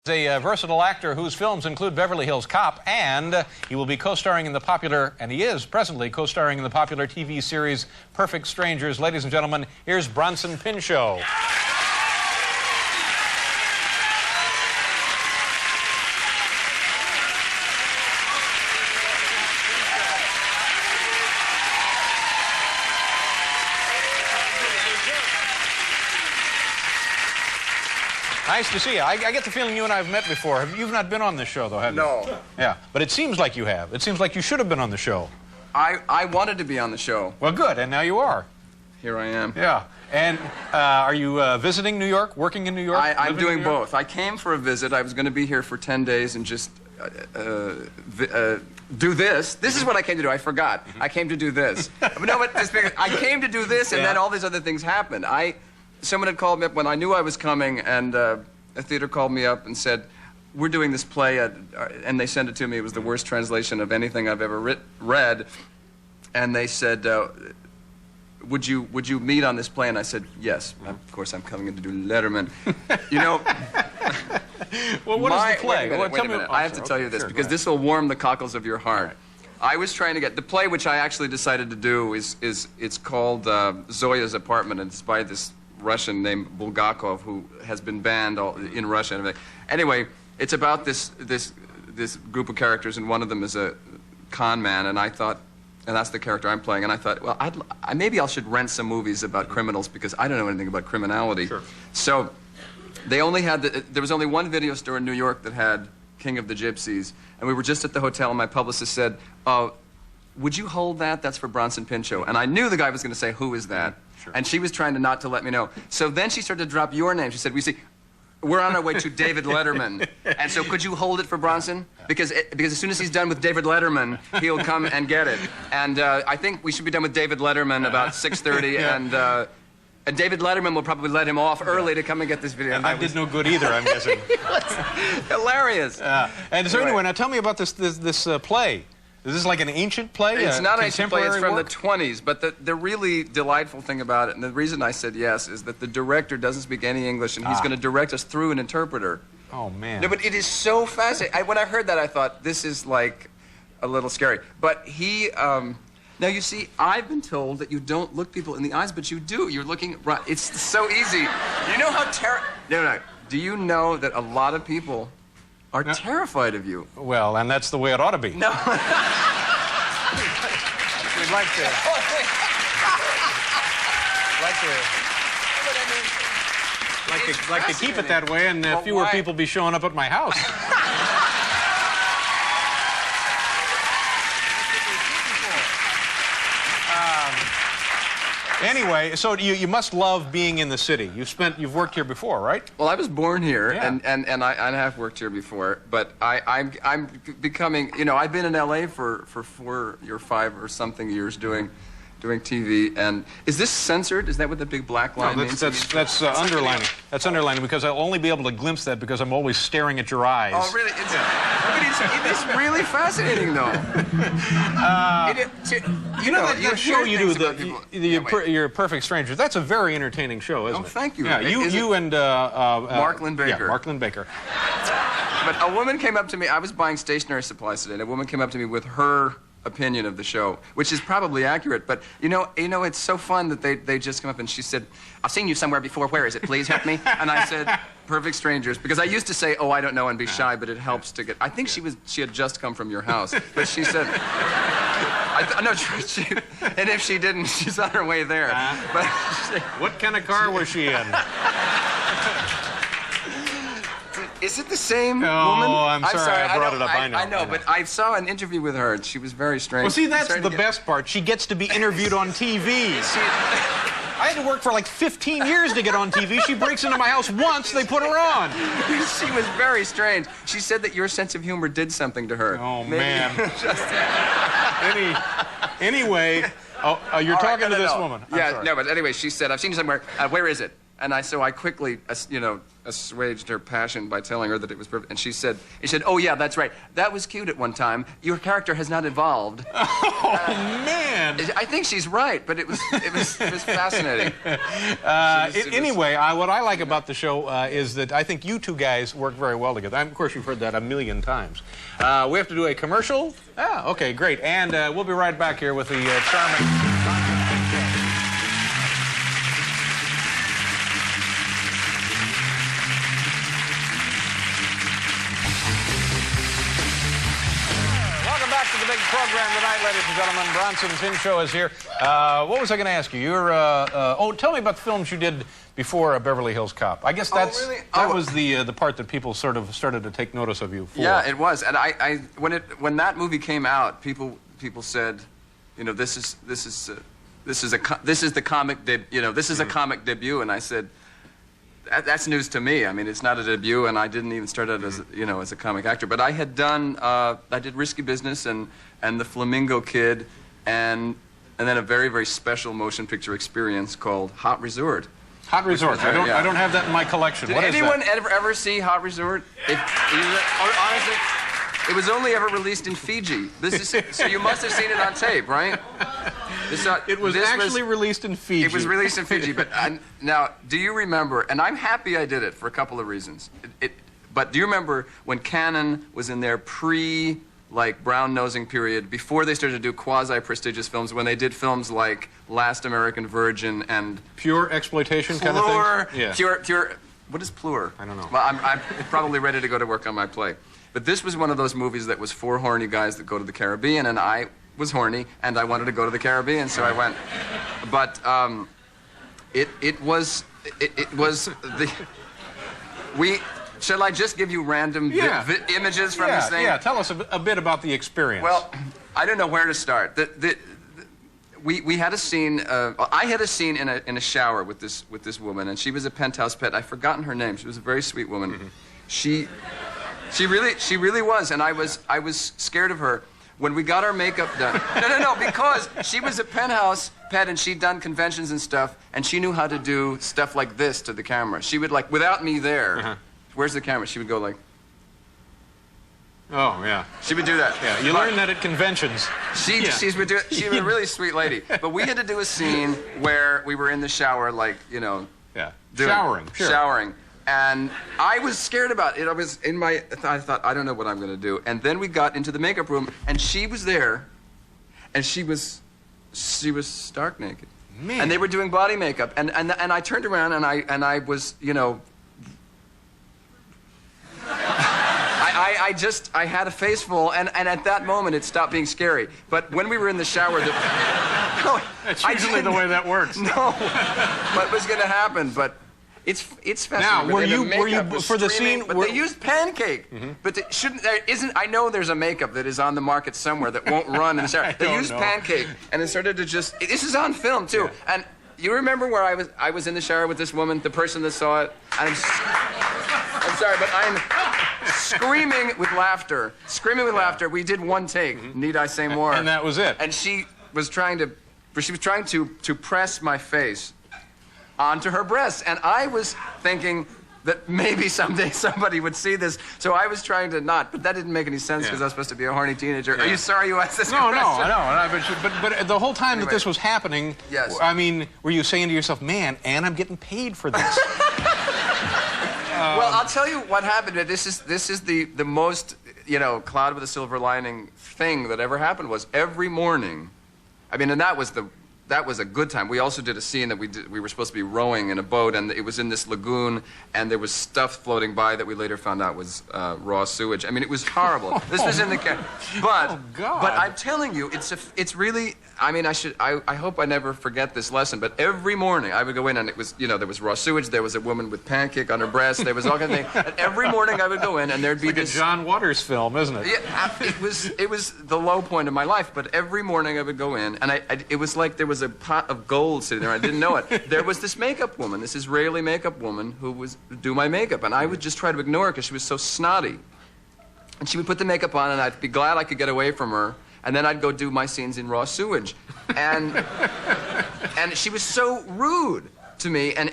A versatile actor whose films include Beverly Hills Cop, and he will be co-starring in the popular, and he is presently co-starring in the popular TV series Perfect Strangers. Ladies and gentlemen, here's Bronson Pinchot. Nice to see you. I get the feeling you and I have met before. You've not been on this show, though, have you? No. Yeah, but it seems like you have. It seems like you should have been on the show. I wanted to be on the show. Well, good, and now you are. Here I am. Yeah. And are you visiting New York, working in New York? I'm doing both. I came for a visit. I was going to be here for 10 days and just do this. This is what I came to do. I forgot. I came to do this. But no, but I came to do this, and then all these other things happened. Someone had called me up when I knew I was coming, and a theater called me up and said, we're doing this play, and they sent it to me. It was the worst translation of anything I've ever read. And they said, would you meet on this play? And I said, yes. Of course, I'm coming in to do Letterman. You know... Well, what is the play? Wait a minute. I have to tell you this, because this will warm the cockles of your heart. I was trying to get... The play which I actually decided to do it's called Zoya's Apartment, and it's by this Russian named Bulgakov, who has been banned in Russia and everything. Anyway, it's about this group of characters, and one of them is a con man, and I thought, and that's the character I'm playing, and I thought, well, maybe I should rent some movies about criminals, because I don't know anything about criminality. Sure. So they only had, there was only one video store in New York that had King of the Gypsies, and we were just at the hotel, and my publicist said, would you hold that? That's for Bronson Pinchot. And I knew the guy was going to say, who is that? Sure. And she was trying to not to let me know. So then she started to drop your name. She said, we're on our way to David Letterman. And so could you hold it for Bronson? Because as soon as he's done with David Letterman, he'll come and get it. And I think we should be done with David Letterman about 6:30, yeah. And David Letterman will probably let him off early to come and get this video. And that did no good either, I'm guessing. Hilarious. And so anyway, now tell me about this play. Is this like an ancient play? It's not an ancient play. It's from the 20s. But the really delightful thing about it, and the reason I said yes, is that the director doesn't speak any English, and he's going to direct us through an interpreter. Oh, man. No, but it is so fascinating. When I heard that, I thought, this is like a little scary. But he... now, you see, I've been told that you don't look people in the eyes, but you do. You're looking right. It's so easy. You know how No. Do you know that a lot of people are terrified of you? Well, and that's the way it ought to be. No. We'd like to keep it that way, and fewer people be showing up at my house. Anyway, so you must love being in the city. You've worked here before, right? Well, I was born here, yeah. and I have worked here before, but I'm becoming, you know, I've been in LA for 4 or 5 or something years doing TV, and is this censored? Is that what the big black line means? That's underlining. That's underlining, because I'll only be able to glimpse that because I'm always staring at your eyes. Oh, really? It's really fascinating, though. You know that show you do, your Perfect Strangers, that's a very entertaining show, isn't it? Oh, thank you. Yeah, you and... Mark Lynn Baker. Yeah, Mark Lynn Baker. But a woman came up to me, I was buying stationery supplies today, and a woman came up to me with her opinion of the show, which is probably accurate, but you know, it's so fun that they just come up and she said, I've seen you somewhere before, where is it, please help me? And I said, Perfect Strangers, because I used to say, oh, I don't know, and be shy, but it helps to get, I think she had just come from your house, but she said, no, and if she didn't, she's on her way there. But what kind of car was she in? Is it the same woman? Oh, I'm sorry, I brought it up. I know, but I saw an interview with her, and she was very strange. Well, see, that's the best part. She gets to be interviewed on TV. I had to work for like 15 years to get on TV. She breaks into my house once, they put her on. She was very strange. She said that your sense of humor did something to her. Oh, man. Anyway, you're talking to this woman. Yeah, no, but anyway, she said, I've seen you somewhere. Where is it? And so I quickly, assuaged her passion by telling her that it was perfect. And she said, "Oh yeah, that's right. That was cute at one time. Your character has not evolved." Oh man! I think she's right, but it was fascinating. Anyway, what I like about the show is that I think you two guys work very well together. Of course, you've heard that a million times. We have to do a commercial. Okay, great. And we'll be right back here with the charming. The big program tonight, ladies and gentlemen. Bronson Pinchot is here. What was I going to ask you? Tell me about the films you did before Beverly Hills Cop. I guess that was the part that people sort of started to take notice of you for. Yeah, it was. And when that movie came out, people said, this is the comic this is a comic debut, and I said, that's news to me. I mean, it's not a debut, and I didn't even start out as as a comic actor. But I had done I did Risky Business and The Flamingo Kid, and then a very, very special motion picture experience called Hot Resort. Hot Resort. I don't have that in my collection. Did anyone ever see Hot Resort? Honestly, it was only ever released in Fiji. So you must have seen it on tape, right? It was actually released in Fiji. It was released in Fiji, but now, do you remember, and I'm happy I did it for a couple of reasons, but do you remember when Cannon was in their brown-nosing period, before they started to do quasi-prestigious films, when they did films like Last American Virgin and... Pure exploitation kind of thing? Yeah. Pure, what is Plur? I don't know. Well, I'm probably ready to go to work on my play. But this was one of those movies that was for horny guys that go to the Caribbean, and I was horny, and I wanted to go to the Caribbean, so I went. But it was the shall I just give you random images from this thing? Yeah, tell us a bit about the experience. Well, I don't know where to start. We had a scene. I had a scene in a shower with this woman, and she was a penthouse pet. I've forgotten her name. She was a very sweet woman. Mm-hmm. She really was, and I was scared of her. When we got our makeup done. No, because she was a penthouse pet and she'd done conventions and stuff, and she knew how to do stuff like this to the camera. She would, without me there, where's the camera? She would go like... Oh, yeah. She would do that. Yeah, you learn that at conventions. She was a really sweet lady. But we had to do a scene where we were in the shower, showering. And I was scared about it. I thought, I don't know what I'm going to do. And then we got into the makeup room, and she was there, and she was stark naked. Man. And they were doing body makeup. And I turned around, and I was, I had a face full, and at that moment, it stopped being scary. But when we were in the shower... That's usually the way that works. No. What was going to happen, but... It's fascinating. Now, were you for the scene? But they used Pancake. Mm-hmm. But I know there's a makeup that is on the market somewhere that won't run in the shower. They used Pancake, and it started to just. This is on film too. Yeah. And you remember where I was in the shower with this woman, the person that saw it. I'm sorry, but I'm screaming with laughter. We did one take. Mm-hmm. Need I say more? And that was it. And she was trying to press my face onto her breasts, and I was thinking that maybe someday somebody would see this, so I was trying to not, but that didn't make any sense because I was supposed to be a horny teenager. Yeah. Are you sorry you asked this question? No, I know. But the whole time that this was happening, I mean, were you saying to yourself, man, and I'm getting paid for this? Well, I'll tell you what happened. This is the most, cloud with a silver lining thing that ever happened was every morning, I mean, and that was a good time. We also did a scene that we were supposed to be rowing in a boat, and it was in this lagoon, and there was stuff floating by that we later found out was raw sewage. I mean, it was horrible. This was in the but I'm telling you, it's really. I mean, I hope I never forget this lesson. But every morning I would go in, and it was there was raw sewage. There was a woman with Pancake on her breast. There was all kinds of things. And every morning I would go in, and there'd be this. Like a John Waters film, isn't it? Yeah, it was the low point of my life. But every morning I would go in, and it was like there was a pot of gold sitting there. I didn't know it. There was this makeup woman, this Israeli makeup woman, who would do my makeup, and I would just try to ignore her because she was so snotty. And she would put the makeup on, and I'd be glad I could get away from her. And then I'd go do my scenes in raw sewage. And she was so rude. to me, and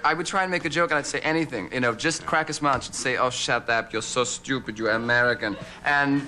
I would try and make a joke, and I'd say anything, you know, just crack a smile. She'd say, "Oh, shut up, you're so stupid, you're American." And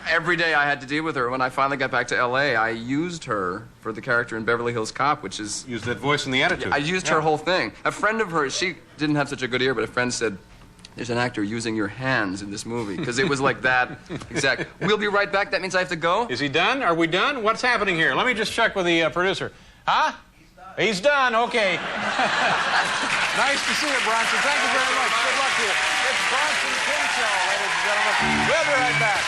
every day I had to deal with her. When I finally got back to L.A., I used her for the character in Beverly Hills Cop, which is... Use that voice and the attitude. I used her whole thing. A friend of hers, she didn't have such a good ear, but a friend said, "There's an actor using your hands in this movie," because it was like that exact. We'll be right back. That means I have to go. Is he done? Are we done? What's happening here? Let me just check with the producer. Huh? He's done. Okay. Nice to see you, Bronson. Thank you very much. Good luck to you. It's Bronson Pinchot, ladies and gentlemen. We'll be right back.